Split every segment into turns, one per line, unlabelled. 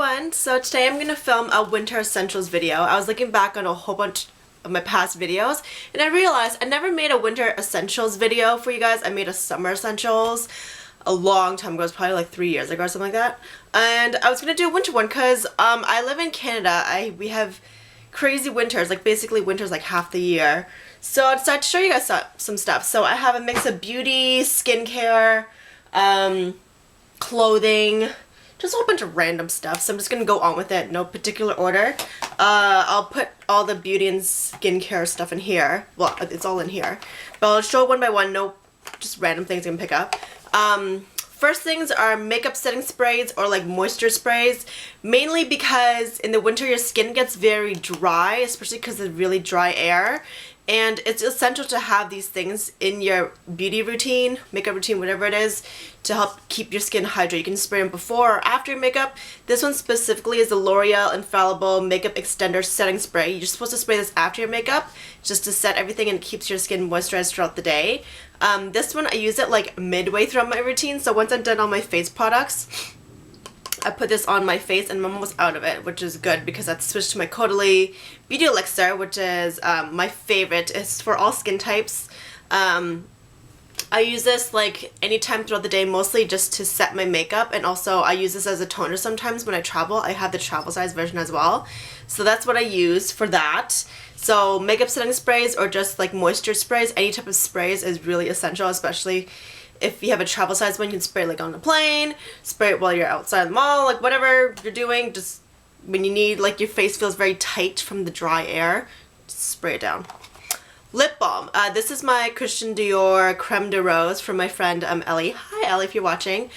everyone! So today I'm going to film a winter essentials video. I was looking back on a whole bunch of my past videos and I realized I never made a winter essentials video for you guys. I made a summer essentials a long time ago. It was probably like 3 years ago or something like that. And I was going to do a winter one because I live in Canada. We have crazy winters, like basically winters like half the year. So I decided to show you guys some stuff. So I have a mix of beauty, skincare, clothing, just a whole bunch of random stuff. So I'm just going to go on with it, no particular order. I'll put all the beauty and skincare stuff in here. Well, it's all in here. But I'll show one by one, no just random things you can pick up. First things are makeup setting sprays or like moisture sprays, mainly because in the winter your skin gets very dry, especially because of really dry air. And it's essential to have these things in your beauty routine, makeup routine, whatever it is, to help keep your skin hydrated. You can spray them before or after your makeup. This one specifically is the L'Oreal Infallible Makeup Extender Setting Spray. You're supposed to spray this after your makeup just to set everything and it keeps your skin moisturized throughout the day. This one I use it like midway throughout my routine, so once I'm done all my face products, I put this on my face and I'm almost out of it, which is good because I switched to my Caudalie Beauty Elixir, which is my favorite. It's for all skin types. I use this like anytime throughout the day, mostly just to set my makeup, and also I use this as a toner sometimes when I travel. I have the travel size version as well. So that's what I use for that. So makeup setting sprays or just like moisture sprays, any type of sprays is really essential, especially if you have a travel size one. You can spray it like on a plane, spray it while you're outside the mall, like whatever you're doing, just when you need, like your face feels very tight from the dry air, just spray it down. Lip balm. This is my Christian Dior Creme de Rose from my friend Ellie. Hi Ellie if you're watching.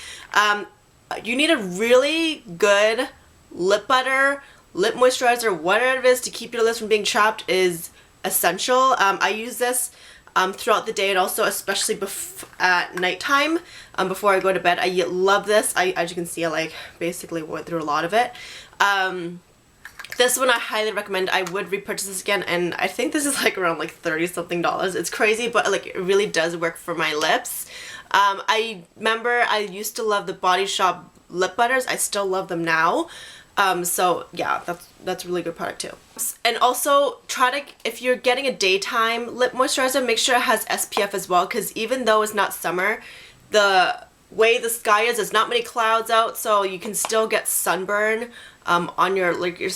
You need a really good lip butter, lip moisturizer, whatever it is to keep your lips from being chapped is essential. I use this throughout the day and also especially at nighttime before I go to bed. I love this. As you can see, I like basically went through a lot of it. This one I highly recommend. I would repurchase this again, and I think this is like around like $30 something. It's crazy, but like it really does work for my lips. I remember I used to love the Body Shop lip butters. I still love them now. So yeah, that's a really good product too. And also try to, if you're getting a daytime lip moisturizer, make sure it has SPF as well, because even though it's not summer, the way the sky is, there's not many clouds out, so you can still get sunburn on your, like your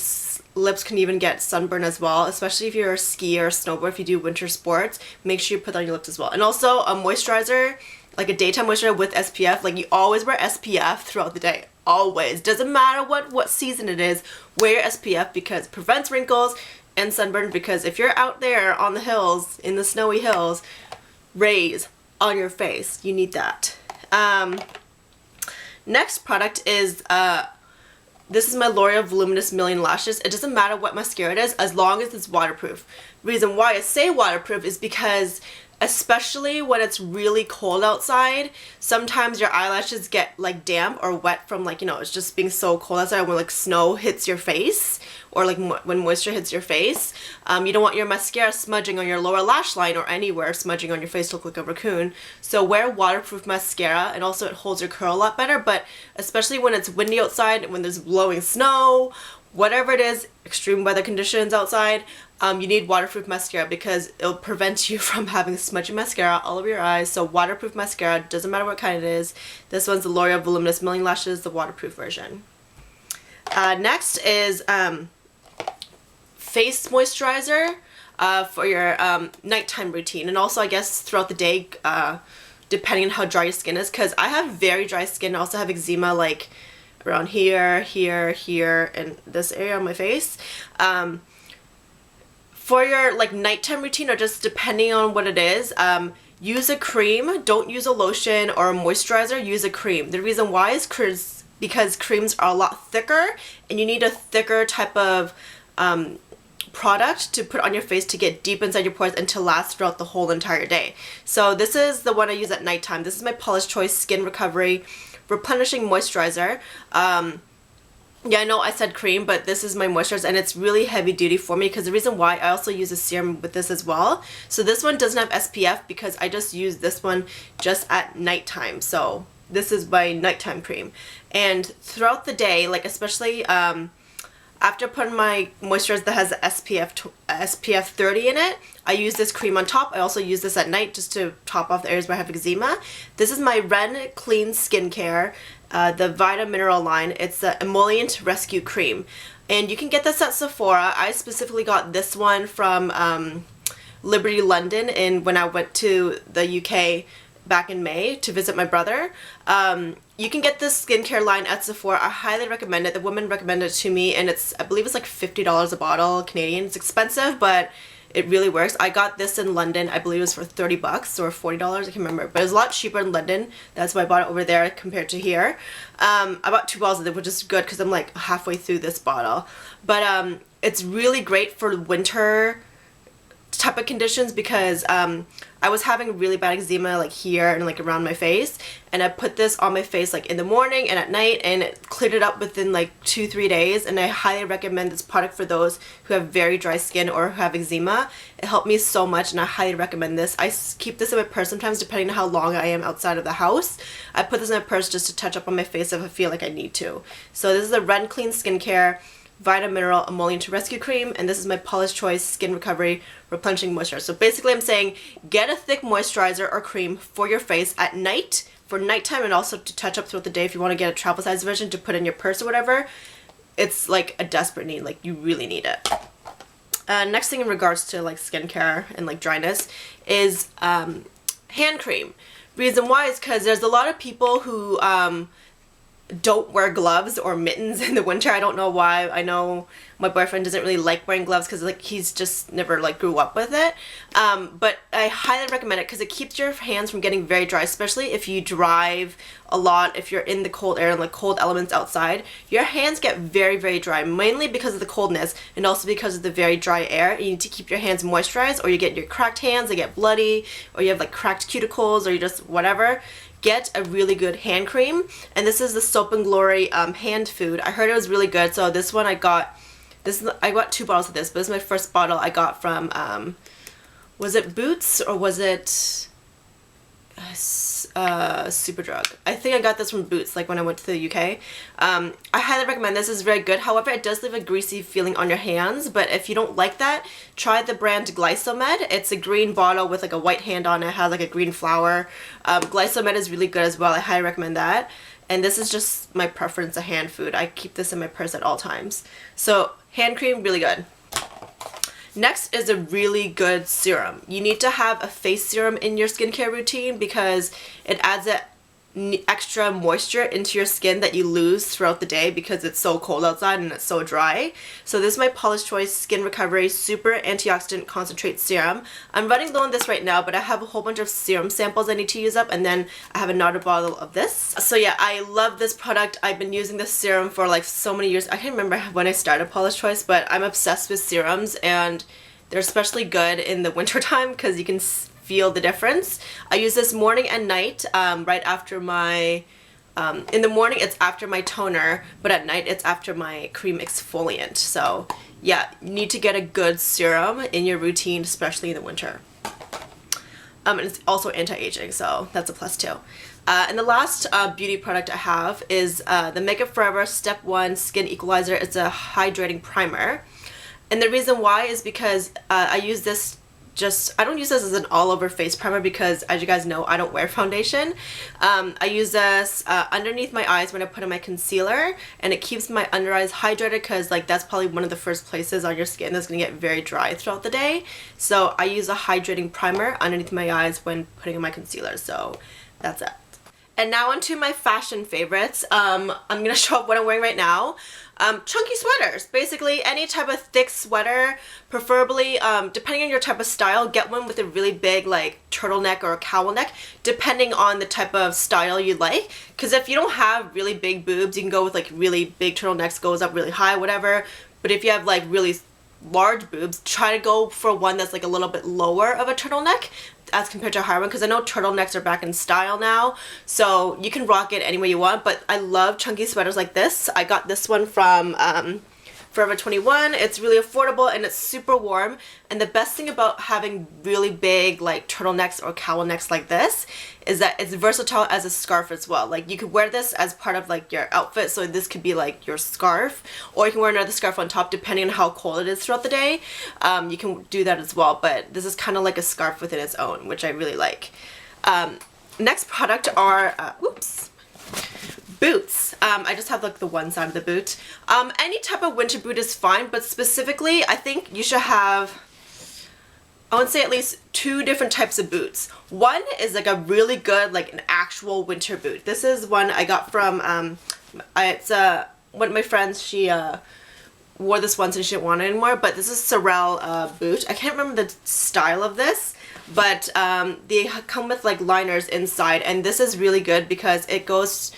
lips can even get sunburn as well, especially if you're a skier or snowboarder. If you do winter sports, make sure you put that on your lips as well. And also a moisturizer, like a daytime moisturizer with SPF, like you always wear SPF throughout the day. Always. Doesn't matter what season it is, wear your SPF because it prevents wrinkles and sunburn, because if you're out there on the hills, in the snowy hills, rays on your face, you need that. Next product is this is my L'Oreal Voluminous Million Lashes. It doesn't matter what mascara it is as long as it's waterproof. Reason why I say waterproof is because especially when it's really cold outside, sometimes your eyelashes get like damp or wet from like, you know, it's just being so cold outside when like snow hits your face or like when moisture hits your face. You don't want your mascara smudging on your lower lash line or anywhere smudging on your face to look like a raccoon. So wear waterproof mascara, and also it holds your curl a lot better, but especially when it's windy outside, when there's blowing snow, whatever it is, extreme weather conditions outside, you need waterproof mascara because it'll prevent you from having smudgy mascara all over your eyes. So waterproof mascara, doesn't matter what kind it is. This one's the L'Oreal Voluminous Million Lashes, the waterproof version. Next is face moisturizer for your nighttime routine, and also I guess throughout the day, depending on how dry your skin is, because I have very dry skin. I also have eczema like around here, here, and this area on my face. For your like nighttime routine, or just depending on what it is, use a cream. Don't use a lotion or a moisturizer, use a cream. The reason why is because creams are a lot thicker and you need a thicker type of product to put on your face to get deep inside your pores and to last throughout the whole entire day. So this is the one I use at nighttime. This is my Paula's Choice Skin Recovery Replenishing Moisturizer. Yeah, I know I said cream, but this is my moisturizer, and it's really heavy duty for me because the reason why I also use a serum with this as well. So this one doesn't have SPF because I just use this one just at nighttime. So this is my nighttime cream. And throughout the day, like especially after putting my moisturizer that has SPF 30 in it, I use this cream on top. I also use this at night just to top off the areas where I have eczema. This is my Ren Clean Skincare, the Vita Mineral line. It's the Emollient Rescue Cream. And you can get this at Sephora. I specifically got this one from Liberty London when I went to the UK back in May to visit my brother. You can get this skincare line at Sephora. I highly recommend it. The woman recommended it to me, and I believe it's like $50 a bottle Canadian. It's expensive, but it really works. I got this in London. I believe it was for 30 bucks or $40. I can't remember, but it was a lot cheaper in London. That's why I bought it over there compared to here. I bought 2 bottles of it, which is good because I'm like halfway through this bottle. But it's really great for winter type of conditions because I was having really bad eczema like here and like around my face, and I put this on my face like in the morning and at night, and it cleared it up within like 2-3 days. And I highly recommend this product for those who have very dry skin or who have eczema. It helped me so much, and I highly recommend this. I keep this in my purse sometimes depending on how long I am outside of the house. I put this in my purse just to touch up on my face if I feel like I need to. So this is a Ren Clean Skincare Vita Mineral Emollient Rescue Cream, and this is my Paula's Choice Skin Recovery Replenishing Moisturizer. So basically I'm saying get a thick moisturizer or cream for your face at night, for nighttime, and also to touch up throughout the day if you want to get a travel size version to put in your purse or whatever. It's like a desperate need, like you really need it. Next thing in regards to like skincare and like dryness is hand cream. Reason why is because there's a lot of people who don't wear gloves or mittens in the winter. I don't know why. I know my boyfriend doesn't really like wearing gloves because like he's just never like grew up with it. But I highly recommend it because it keeps your hands from getting very dry, especially if you drive a lot, if you're in the cold air and like cold elements outside. Your hands get very, very dry, mainly because of the coldness and also because of the very dry air. You need to keep your hands moisturized, or you get your cracked hands, they get bloody, or you have like cracked cuticles, or you just whatever. Get a really good hand cream, and this is the Soap and Glory hand food. I heard it was really good, so this one I got 2 bottles of this, but this is my first bottle I got from was it Boots or was it Superdrug? I think I got this from Boots, like when I went to the UK. I highly recommend this. It's very good. However, it does leave a greasy feeling on your hands, but if you don't like that, try the brand Glysomed. It's a green bottle with like a white hand on it. It has like a green flower. Glysomed is really good as well. I highly recommend that. And this is just my preference, a hand food. I keep this in my purse at all times. So hand cream, really good. Next is a really good serum. You need to have a face serum in your skincare routine because it adds extra moisture into your skin that you lose throughout the day because it's so cold outside and it's so dry. So this is my Paula's Choice Skin Recovery Super Antioxidant Concentrate Serum. I'm running low on this right now, but I have a whole bunch of serum samples I need to use up, and then I have another bottle of this. So yeah, I love this product. I've been using this serum for like so many years. I can't remember when I started Paula's Choice, but I'm obsessed with serums, and they're especially good in the winter time because you can feel the difference. I use this morning and night, right after my, in the morning it's after my toner, but at night it's after my cream exfoliant. So yeah, you need to get a good serum in your routine, especially in the winter. And it's also anti-aging, so that's a plus too. And the last beauty product I have is the Makeup Forever Step 1 Skin Equalizer. It's a hydrating primer. And the reason why is because I use this I don't use this as an all-over face primer because, as you guys know, I don't wear foundation. I use this underneath my eyes when I put on my concealer, and it keeps my under eyes hydrated because like that's probably one of the first places on your skin that's going to get very dry throughout the day. So I use a hydrating primer underneath my eyes when putting on my concealer. So that's it. And now onto my fashion favorites. I'm going to show up what I'm wearing right now. Chunky sweaters. Basically any type of thick sweater, preferably depending on your type of style, get one with a really big like turtleneck or a cowl neck, depending on the type of style you like. Because if you don't have really big boobs, you can go with like really big turtlenecks, goes up really high, whatever. But if you have like really large boobs, try to go for one that's like a little bit lower of a turtleneck as compared to a higher one, because I know turtlenecks are back in style now, so you can rock it any way you want. But I love chunky sweaters like this. I got this one from Forever 21. It's really affordable and it's super warm. And the best thing about having really big like turtlenecks or cowl necks like this is that it's versatile as a scarf as well. Like you could wear this as part of like your outfit, so this could be like your scarf, or you can wear another scarf on top depending on how cold it is throughout the day. You can do that as well, but this is kind of like a scarf within its own, which I really like. Next product are boots. I just have like the one side of the boot. Any type of winter boot is fine, but specifically I think you should have, I would say, at least 2 different types of boots. One is like a really good, like an actual winter boot. This is one I got from, it's one of my friends, she wore this once and she didn't want it anymore, but this is Sorel boot. I can't remember the style of this, but they come with like liners inside, and this is really good because it goes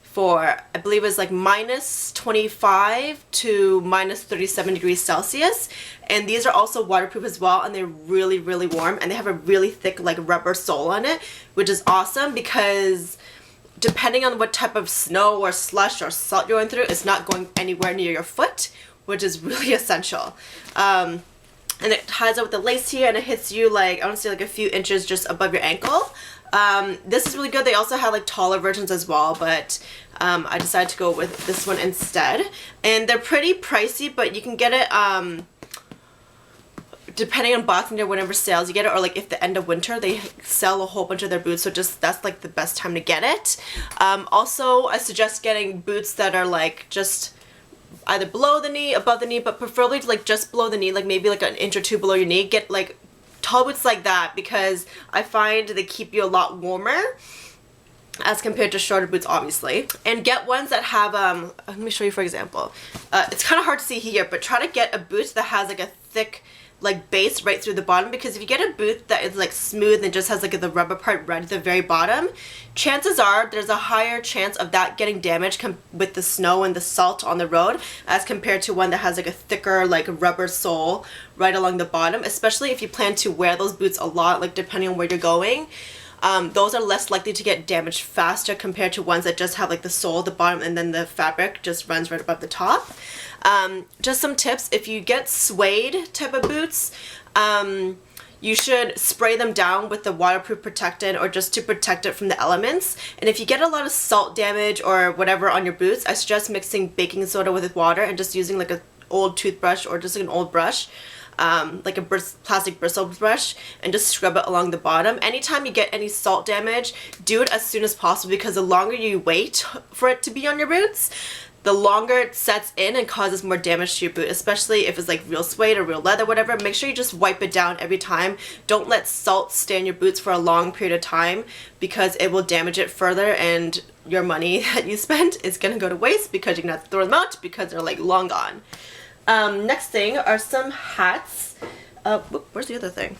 for, I believe it's like -25 to -37 degrees Celsius, and these are also waterproof as well, and they're really, really warm, and they have a really thick like rubber sole on it, which is awesome because depending on what type of snow or slush or salt you're going through, it's not going anywhere near your foot, which is really essential. And it ties up with the lace here, and it hits you like, I want to say like a few inches just above your ankle. This is really good. They also have like taller versions as well, but I decided to go with this one instead. And they're pretty pricey, but you can get it depending on Boxing Day, whenever sales you get it, or like if the end of winter they sell a whole bunch of their boots, so just that's like the best time to get it. Also, I suggest getting boots that are like just either below the knee, above the knee, but preferably like just below the knee, like maybe like 1 inch or 2 below your knee. Get like tall boots like that because I find they keep you a lot warmer as compared to shorter boots, obviously. And get ones that have, let me show you for example. It's kind of hard to see here, but try to get a boot that has like a thick like base right through the bottom, because if you get a boot that is like smooth and just has like the rubber part right at the very bottom, chances are there's a higher chance of that getting damaged with the snow and the salt on the road as compared to one that has like a thicker like rubber sole right along the bottom, especially if you plan to wear those boots a lot, like depending on where you're going. Those are less likely to get damaged faster compared to ones that just have like the sole at the bottom and then the fabric just runs right above the top. Just some tips: if you get suede type of boots, you should spray them down with the waterproof protectant or just to protect it from the elements. And if you get a lot of salt damage or whatever on your boots, I suggest mixing baking soda with water and just using like an old toothbrush or just like an old brush, like a plastic bristle brush, and just scrub it along the bottom. Anytime you get any salt damage, do it as soon as possible, because the longer you wait for it to be on your boots, the longer it sets in and causes more damage to your boot, especially if it's like real suede or real leather, whatever. Make sure you just wipe it down every time. Don't let salt stay in your boots for a long period of time, because it will damage it further, and your money that you spent is gonna go to waste because you're gonna have to throw them out because they're like long gone. Next thing are some hats. Where's the other thing?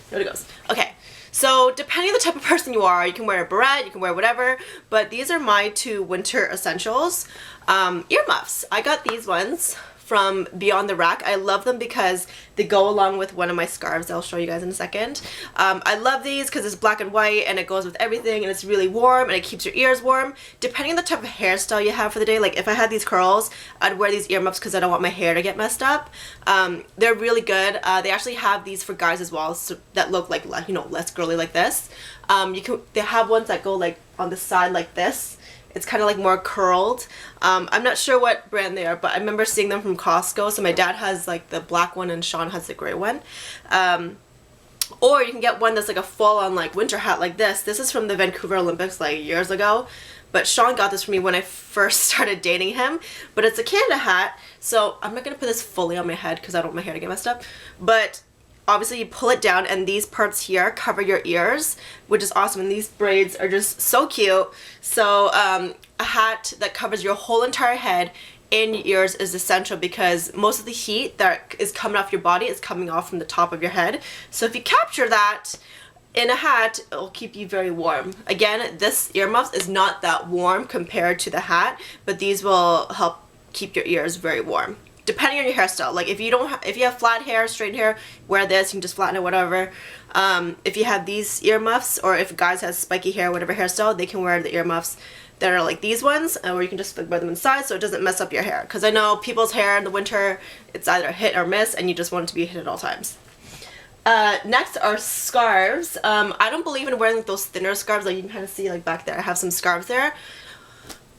There it goes. Okay. So depending on the type of person you are, you can wear a beret, you can wear whatever, but these are my 2 winter essentials. Earmuffs. I got these ones from Beyond the Rack. I love them because they go along with one of my scarves I'll show you guys in a second. I love these because it's black and white and it goes with everything, and it's really warm and it keeps your ears warm. Depending on the type of hairstyle you have for the day, like if I had these curls, I'd wear these earmuffs because I don't want my hair to get messed up. They're really good. They actually have these for guys as well, so that look like, you know, less girly like this. They have ones that go like on the side like this. It's kind of like more curled. I'm not sure what brand they are, but I remember seeing them from Costco. So my dad has like the black one and Sean has the gray one. Or you can get one that's like a full-on like winter hat like this. This is from the Vancouver Olympics like years ago. But Sean got this for me when I first started dating him. But it's a Canada hat. So I'm not going to put this fully on my head because I don't want my hair to get messed up. But obviously you pull it down and these parts here cover your ears, which is awesome, and these braids are just so cute. So a hat that covers your whole entire head and your ears is essential, because most of the heat that is coming off your body is coming off from the top of your head. So if you capture that in a hat, it'll keep you very warm. Again, this earmuffs is not that warm compared to the hat, but these will help keep your ears very warm. Depending on your hairstyle, like if you have flat hair, straight hair, wear this. You can just flatten it, whatever. If you have these earmuffs, or if guys have spiky hair, whatever hairstyle, they can wear the earmuffs. that are like these ones, where you can just like wear them inside so it doesn't mess up your hair. Because I know people's hair in the winter, it's either hit or miss, and you just want it to be hit at all times. Next are scarves. I don't believe in wearing those thinner scarves, like you can kind of see like back there. I have some scarves there.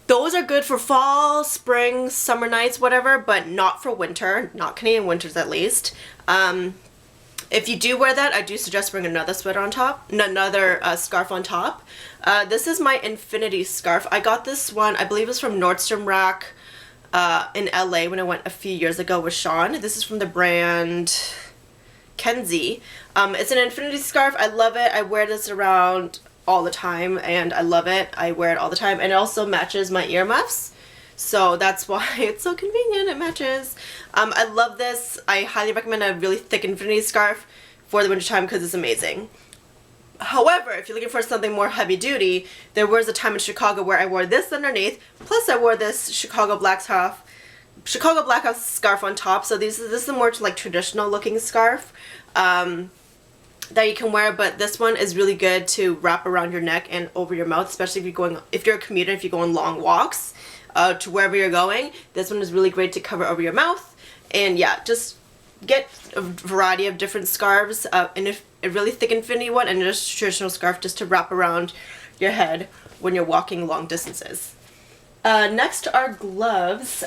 Those are good for fall, spring, summer nights, whatever, but not for winter, not Canadian winters at least. If you do wear that, I do suggest wearing another sweater on top, another scarf on top. This is my infinity scarf. I got this one, I believe it's from Nordstrom Rack in LA when I went a few years ago with Sean. This is from the brand Kenzie. It's an infinity scarf. I love it. I wear this around all the time and I love it. I wear it all the time, and it also matches my earmuffs. So that's why it's so convenient, it matches. I love this. I highly recommend a really thick infinity scarf for the winter time because it's amazing. However, if you're looking for something more heavy duty, there was a time in Chicago where I wore this underneath, plus I wore this Chicago Blackhawk scarf on top. So this is a more like traditional looking scarf that you can wear, but this one is really good to wrap around your neck and over your mouth, especially if you're a commuter, if you go on long walks to wherever you're going. This one is really great to cover over your mouth. And yeah, just get a variety of different scarves, and a really thick infinity one and just a traditional scarf just to wrap around your head when you're walking long distances. Next are gloves.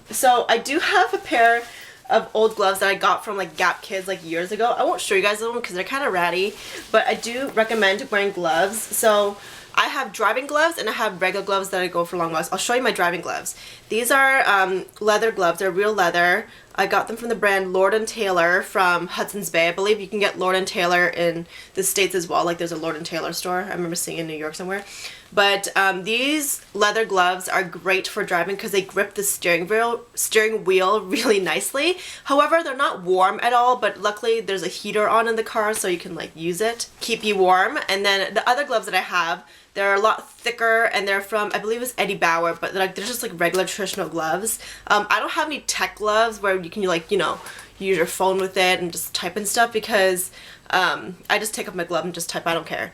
So I do have a pair of old gloves that I got from like Gap Kids like years ago. I won't show you guys them because they're kind of ratty, but I do recommend wearing gloves. So I have driving gloves and I have regular gloves that I go for long walks. I'll show you my driving gloves. These are leather gloves. They're real leather. I got them from the brand Lord & Taylor from Hudson's Bay. I believe you can get Lord & Taylor in the States as well. Like there's a Lord & Taylor store. I remember seeing in New York somewhere. But these leather gloves are great for driving because they grip the steering wheel really nicely. However, they're not warm at all, but luckily there's a heater on in the car so you can like use it, keep you warm. And then the other gloves that I have, they're a lot thicker and they're from, I believe it's Eddie Bauer, but they're just like regular traditional gloves. I don't have any tech gloves where you can like, you know, use your phone with it and just type and stuff because I just take off my glove and just type, I don't care.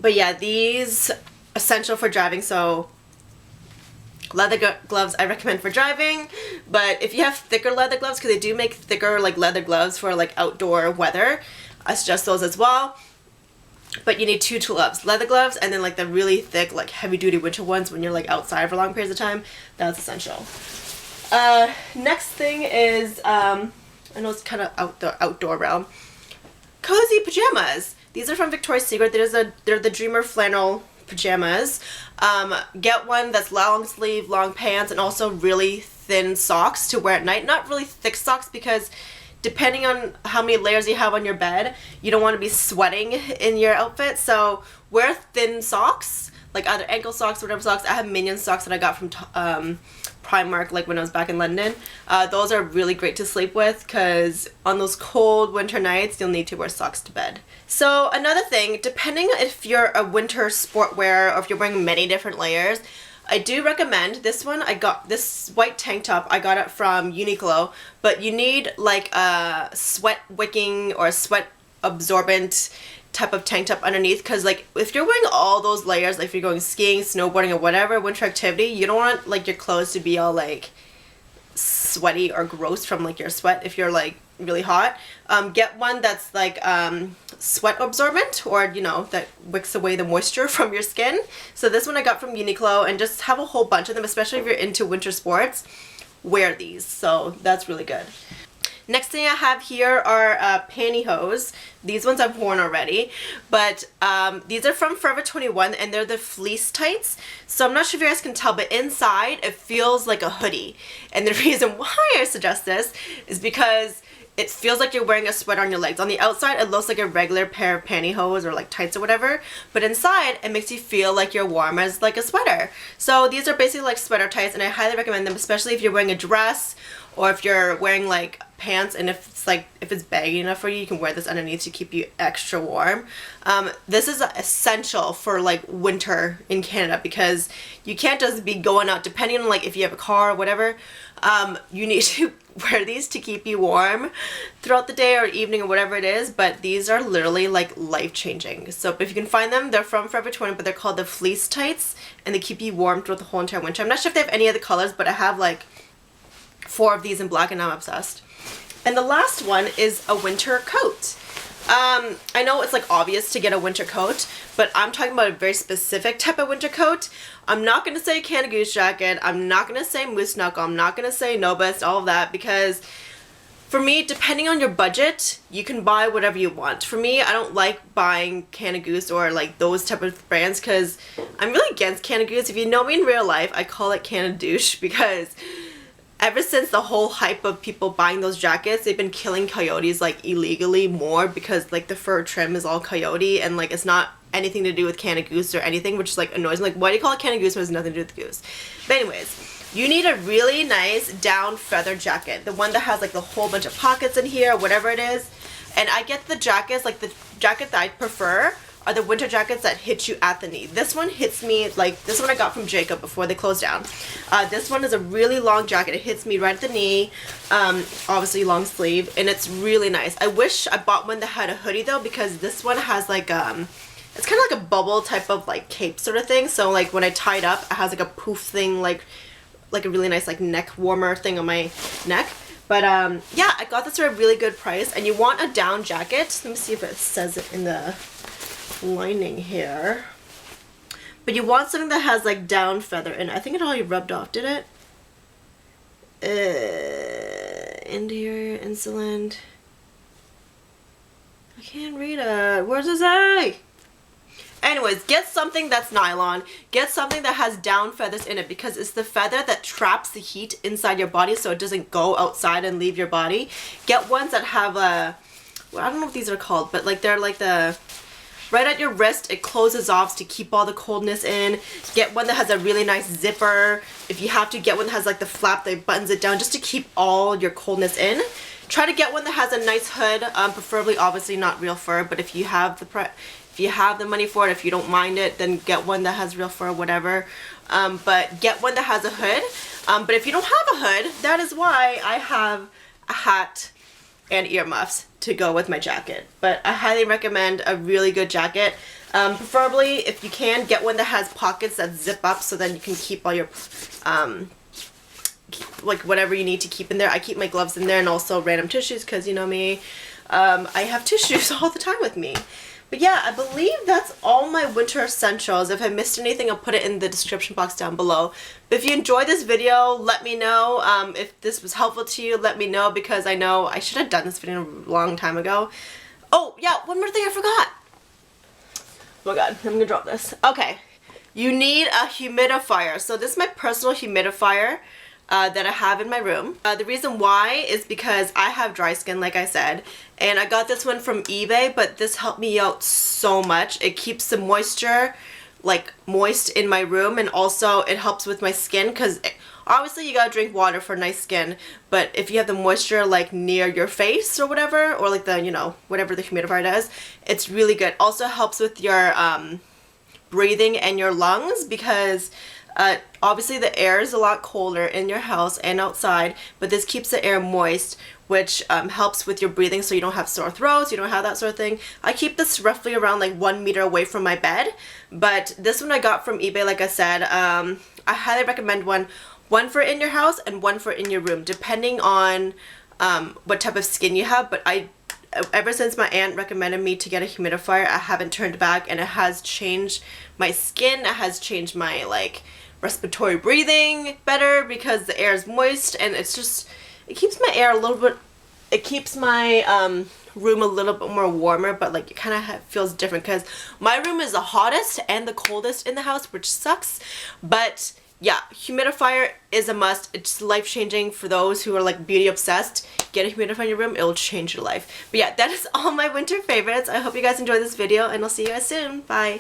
But yeah, these essential for driving, so leather gloves I recommend for driving, but if you have thicker leather gloves, because they do make thicker like leather gloves for like outdoor weather, I suggest those as well. But you need two gloves, leather gloves, and then like the really thick like heavy duty winter ones when you're like outside for long periods of time. That's essential. Next thing is, I know it's kind of outdoor realm, cozy pajamas. These are from Victoria's Secret. They're the Dreamer flannel pajamas. Get one that's long sleeve, long pants, and also really thin socks to wear at night. Not really thick socks because depending on how many layers you have on your bed, you don't want to be sweating in your outfit. So wear thin socks, like either ankle socks, whatever socks. I have Minion socks that I got from Primark, like when I was back in London. Those are really great to sleep with because on those cold winter nights, you'll need to wear socks to bed. So another thing, depending if you're a winter sport wearer or if you're wearing many different layers, I do recommend this one. I got this white tank top. I got it from Uniqlo, but you need like a sweat wicking or sweat absorbent type of tank top underneath, because like if you're wearing all those layers, like if you're going skiing, snowboarding, or whatever winter activity, you don't want like your clothes to be all like sweaty or gross from like your sweat if you're like really hot. Get one that's like sweat absorbent, or you know, that wicks away the moisture from your skin. So this one I got from Uniqlo, and just have a whole bunch of them, especially if you're into winter sports. Wear these, so that's really good. Next thing I have here are pantyhose. These ones I've worn already, but these are from Forever 21 and they're the fleece tights. So I'm not sure if you guys can tell, but inside it feels like a hoodie. And the reason why I suggest this is because it feels like you're wearing a sweater on your legs. On the outside, it looks like a regular pair of pantyhose or like tights or whatever, but inside it makes you feel like you're warm as like a sweater. So these are basically like sweater tights, and I highly recommend them, especially if you're wearing a dress or if you're wearing like pants, and if it's baggy enough for you, you can wear this underneath to keep you extra warm. This is essential for like winter in Canada, because you can't just be going out, depending on like if you have a car or whatever. You need to wear these to keep you warm throughout the day or evening or whatever it is, but these are literally like life-changing. So if you can find them, they're from Forever 21, but they're called the fleece tights, and they keep you warm throughout the whole entire winter. I'm not sure if they have any other colors, but I have like 4 of these in black and I'm obsessed. And the last one is a winter coat. I know it's like obvious to get a winter coat, but I'm talking about a very specific type of winter coat. I'm not going to say Canada Goose jacket. I'm not going to say moose knuckle. I'm not going to say no best, all of that, because for me, depending on your budget, you can buy whatever you want. For me, I don't like buying Canada Goose or like those type of brands, because I'm really against Canada Goose. If you know me in real life, I call it Canada Douche, because ever since the whole hype of people buying those jackets, they've been killing coyotes like illegally more, because like the fur trim is all coyote, and like it's not anything to do with Canada Goose or anything, which is like annoys me. Like, why do you call it Canada Goose when it has nothing to do with the goose? But anyways, you need a really nice down feather jacket, the one that has like the whole bunch of pockets in here, whatever it is. And I get the jackets, like the jacket that I prefer are the winter jackets that hit you at the knee. This one hits me, like this one I got from Jacob before they closed down. This one is a really long jacket. It hits me right at the knee, obviously long sleeve, and it's really nice. I wish I bought one that had a hoodie though, because this one has like it's kind of like a bubble type of like cape sort of thing. So like when I tie it up, it has like a poof thing, like a really nice like neck warmer thing on my neck. But yeah, I got this for a really good price. And you want a down jacket. Let me see if it says it in the lining here. But you want something that has like down feather in it. I think it already rubbed off, did it? Interior, insulin. I can't read it. Where's it say? Anyways, get something that's nylon. Get something that has down feathers in it, because it's the feather that traps the heat inside your body so it doesn't go outside and leave your body. Get ones that have a, well, I don't know what these are called, but like they're like the, right at your wrist, it closes off to keep all the coldness in. Get one that has a really nice zipper. If you have to, get one that has like the flap that buttons it down just to keep all your coldness in. Try to get one that has a nice hood, preferably obviously not real fur, but if you have the money for it, if you don't mind it, then get one that has real fur, whatever. But get one that has a hood. But if you don't have a hood, that is why I have a hat and earmuffs to go with my jacket. But I highly recommend a really good jacket. Preferably, if you can, get one that has pockets that zip up, so then you can keep all your like whatever you need to keep in there. I keep my gloves in there, and also random tissues, because you know me, I have tissues all the time with me. But yeah, I believe that's all my winter essentials. If I missed anything, I'll put it in the description box down below. But if you enjoyed this video, let me know. If this was helpful to you, let me know, because I know I should have done this video a long time ago. Oh yeah, one more thing I forgot. Oh my god, I'm gonna drop this. Okay, you need a humidifier. So this is my personal humidifier that I have in my room. The reason why is because I have dry skin, like I said, and I got this one from eBay, but this helped me out so much. It keeps the moisture like moist in my room, and also it helps with my skin, because obviously you gotta drink water for nice skin, but if you have the moisture like near your face or whatever, or like the, you know, whatever the humidifier does, it's really good. Also helps with your breathing and your lungs, because obviously the air is a lot colder in your house and outside, but this keeps the air moist, which helps with your breathing, so you don't have sore throats, you don't have that sort of thing. I keep this roughly around like 1 meter away from my bed, but this one I got from eBay, like I said. I highly recommend one for in your house and one for in your room, depending on what type of skin you have. But ever since my aunt recommended me to get a humidifier, I haven't turned back, and it has changed my skin. It has changed my like respiratory breathing better, because the air is moist, and it's just, it keeps my air a little bit, it keeps my room a little bit more warmer, but like it kind of feels different, because my room is the hottest and the coldest in the house, which sucks. But yeah, humidifier is a must. It's life-changing for those who are like beauty obsessed. Get a humidifier in your room, it will change your life. But yeah, that is all my winter favorites. I hope you guys enjoyed this video, and I'll see you guys soon. Bye.